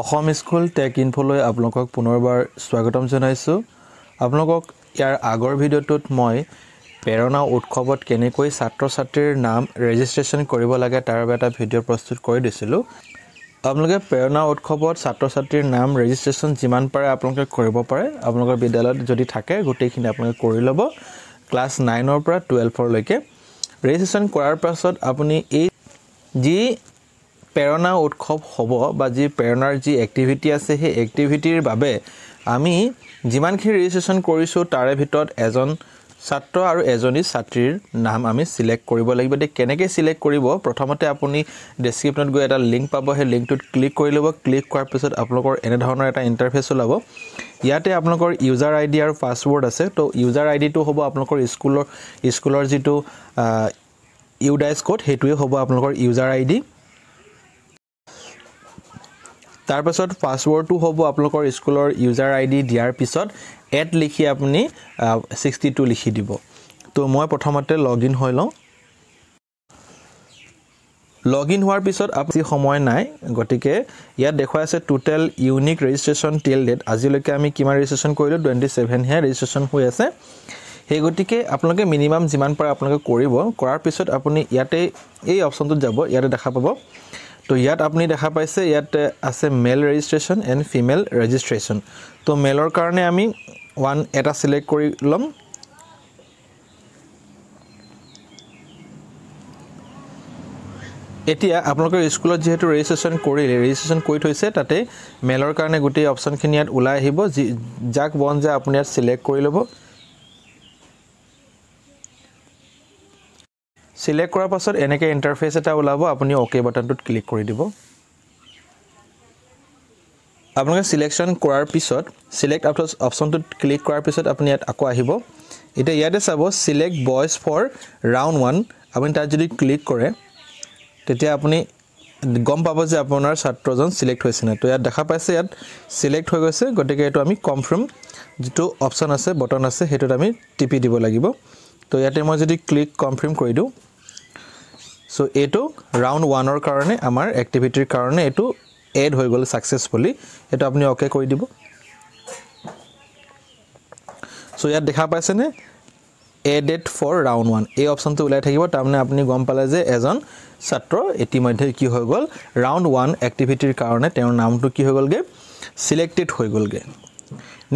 Assam school tech ইনফোলৈ আপোনালোকক পুনৰবাৰ স্বাগতম জনাইছোঁ। আপোনালোকক ইয়াৰ আগৰ ভিডিঅ'টোত মই প্ৰেৰণা উৎসৱত কেনেকৈ ছাত্ৰ-ছাত্ৰীৰ নাম ৰেজিষ্ট্ৰেশ্যন কৰিব লাগে তাৰ বাবে এটা ভিডিঅ' প্ৰস্তুত কৰি দিছিলোঁ। আপোনালোকে প্ৰেৰণা উৎসৱত ছাত্ৰ-ছাত্ৰীৰ নাম ৰেজিষ্ট্ৰেশ্যন যিমান পাৰে আপোনালোকে কৰিব পাৰে। আপোনালোকৰ বিদ্যালয়ত যদি থাকে গোটেইখিনি আপোনালোকে কৰি ল'ব। ক্লাছ 9ৰ পৰা 12 লৈকে ৰেজিষ্ট্ৰেশ্যন কৰাৰ পাছত আপুনি এই যি প্ৰেৰণা উৎসৱ হ'ব বা যি প্ৰেৰণাৰ যি এক্টিভিটি আছে সেই এক্টিভিটিৰ বাবে আমি যিমানখিনি ৰেজিষ্ট্ৰেশ্যন কৰিছোঁ তাৰে ভিতৰত এজন ছাত্ৰ আৰু এজনী ছাত্ৰীৰ নাম আমি সিলেক্ট কৰিব লাগিব। তে কেনেকৈ সিলেক্ট কৰিব, প্ৰথমতে আপুনি ডেছক্ৰিপশ্যনত গৈ এটা লিংক পাব, সেই লিংকটোত ক্লিক কৰি ল'ব। ক্লিক কৰাৰ পিছত আপোনালোকৰ এনে ধৰণৰ এটা ইণ্টাৰফেচ ওলাব। ইয়াতে আপোনালোকৰ ইউজাৰ আইডি আৰু পাছৱৰ্ড আছে। তো ইউজাৰ আইডিটো হ'ব আপোনালোকৰ স্কুলৰ যিটো ইউডাইছ কোড সেইটোৱে হ'ব আপোনালোকৰ ইউজাৰ আইডি। তাৰ পাছত পাছৱৰ্ডটো হ'ব আপোনালোকৰ স্কুলৰ ইউজাৰ আইডি দিয়াৰ পিছত এড লিখি আপুনি 62 লিখি দিব। তো মই প্ৰথমতে লগইন হৈ লওঁ। লগইন হোৱাৰ পিছত আপুনি সময় নাই, গতিকে ইয়াত দেখুৱাই আছে টোটেল ইউনিক ৰেজিষ্ট্ৰেশ্যন টিল ডেট। আজিলৈকে আমি কিমান ৰেজিষ্ট্ৰেশ্যন কৰিলোঁ 27 হে ৰেজিষ্ট্ৰেশ্যন হৈ আছে। সেই গতিকে আপোনালোকে মিনিমাম যিমান পাৰে আপোনালোকে কৰিব। কৰাৰ পিছত আপুনি ইয়াতে এই অপশ্যনটোত যাব, ইয়াতে দেখা পাব। তো ইয়াত আপুনি দেখা পাইছে ইয়াত আছে মেল ৰেজিষ্ট্ৰেশ্যন এণ্ড ফিমেল ৰেজিষ্ট্ৰেশ্যন। তো মেলৰ কাৰণে আমি এটা সিলেক্ট কৰি ল'ম। এতিয়া আপোনালোকৰ স্কুলত যিহেতু ৰেজিষ্ট্ৰেশ্যন কৰি থৈছে, তাতে মেলৰ কাৰণে গোটেই অপশ্যনখিনি ইয়াত ওলাই আহিব। যাক মন যায় আপুনি ইয়াত সিলেক্ট কৰি ল'ব। সিলেক্ট কৰাৰ পাছত এনেকৈ ইণ্টাৰফেচ এটা ওলাব, আপুনি অ'কে বাটনটোত ক্লিক কৰি দিব। আপোনালোকে সিলেকশ্যন কৰাৰ পিছত সিলেক্ট অপশ্যনটোত ক্লিক কৰাৰ পিছত আপুনি ইয়াত আকৌ আহিব। এতিয়া ইয়াতে চাব সিলেক্ট বয়জ ফৰ ৰাউণ্ড 1। আপুনি তাত যদি ক্লিক কৰে তেতিয়া আপুনি গম পাব যে আপোনাৰ ছাত্ৰজন সিলেক্ট হৈছে নে। তো ইয়াত দেখা পাইছে ইয়াত সিলেক্ট হৈ গৈছে, গতিকে এইটো আমি কনফাৰ্ম যিটো অপশ্যন আছে বটন আছে সেইটোত আমি টিপি দিব লাগিব। তো ইয়াতে মই যদি ক্লিক কনফাৰ্ম কৰি দিওঁ, সো এইটো ৰাউণ্ড 1ৰ কাৰণে আমাৰ এক্টিভিটিৰ কাৰণে এইটো এড হৈ গ'ল ছাকচেছফুলি। এইটো আপুনি অ'কে কৰি দিব। সো ইয়াত দেখা পাইছেনে এডেড ফৰ ৰাউণ্ড 1 এই অপশ্যনটো ওলাই থাকিব। তাৰমানে আপুনি গম পালে যে এজন ছাত্ৰ ইতিমধ্যে কি হৈ গ'ল, ৰাউণ্ড 1 এক্টিভিটিৰ কাৰণে তেওঁৰ নামটো কি হৈ গ'লগৈ, সিলেক্টেড হৈ গ'লগৈ।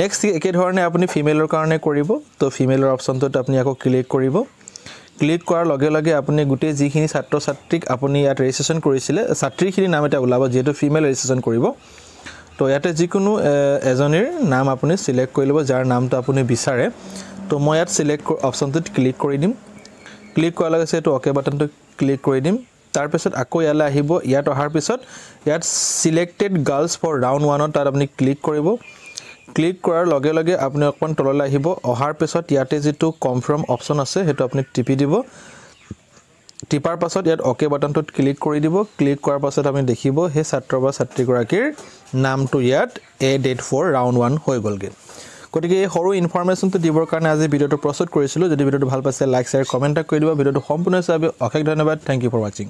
নেক্সট একেধৰণে আপুনি ফিমেলৰ কাৰণে কৰিব। তো ফিমেলৰ অপশ্যনটোত আপুনি আকৌ ক্লিক কৰিব। ক্লিক কৰাৰ লগে লগে আপুনি গোটেই যিখিনি ছাত্ৰ ছাত্ৰীক আপুনি ইয়াত ৰেজিষ্ট্ৰেশ্যন কৰিছিলে ছাত্ৰীখিনিৰ নাম এটা ওলাব, যিহেতু ফিমেল ৰেজিষ্ট্ৰেশ্যন কৰিব। তো ইয়াতে যিকোনো এজনীৰ নাম আপুনি সিলেক্ট কৰি ল'ব যাৰ নামটো আপুনি বিচাৰে। তো মই ইয়াত সিলেক্ট অপশ্যনটোত ক্লিক কৰি দিম। ক্লিক কৰাৰ লগে এইটো অ'কে বাটনটো ক্লিক কৰি দিম। তাৰপিছত আকৌ ইয়ালৈ আহিব। ইয়াত অহাৰ পিছত ইয়াত সিলেক্টেড গাৰ্লছ ফৰ ৰাউণ্ড 1ত তাত আপুনি ক্লিক কৰিব। ক্লিক কৰাৰ লগে লগে আপুনি অকণমান তললৈ আহিব। অহাৰ পিছত ইয়াতে যিটো কনফাৰ্ম অপশ্যন আছে সেইটো আপুনি টিপি দিব। টিপাৰ পাছত ইয়াত অ'কে বাটনটোত ক্লিক কৰি দিব। ক্লিক কৰাৰ পাছত আপুনি দেখিব সেই ছাত্ৰ বা ছাত্ৰীগৰাকীৰ নামটো ইয়াত এডেড ফৰ ৰাউণ্ড 1 হৈ গ'লগৈ। গতিকে এই সৰু ইনফৰমেশ্যনটো দিবৰ কাৰণে আজি ভিডিঅ'টো প্ৰস্তুত কৰিছিলোঁ। যদি ভিডিঅ'টো ভাল পাইছে লাইক শ্বেয়াৰ কমেণ্ট কৰি দিব। ভিডিঅ'টো সম্পূৰ্ণ হিচাপে অশেষ ধন্যবাদ। থেংক ইউ ফৰ ৱাচিং।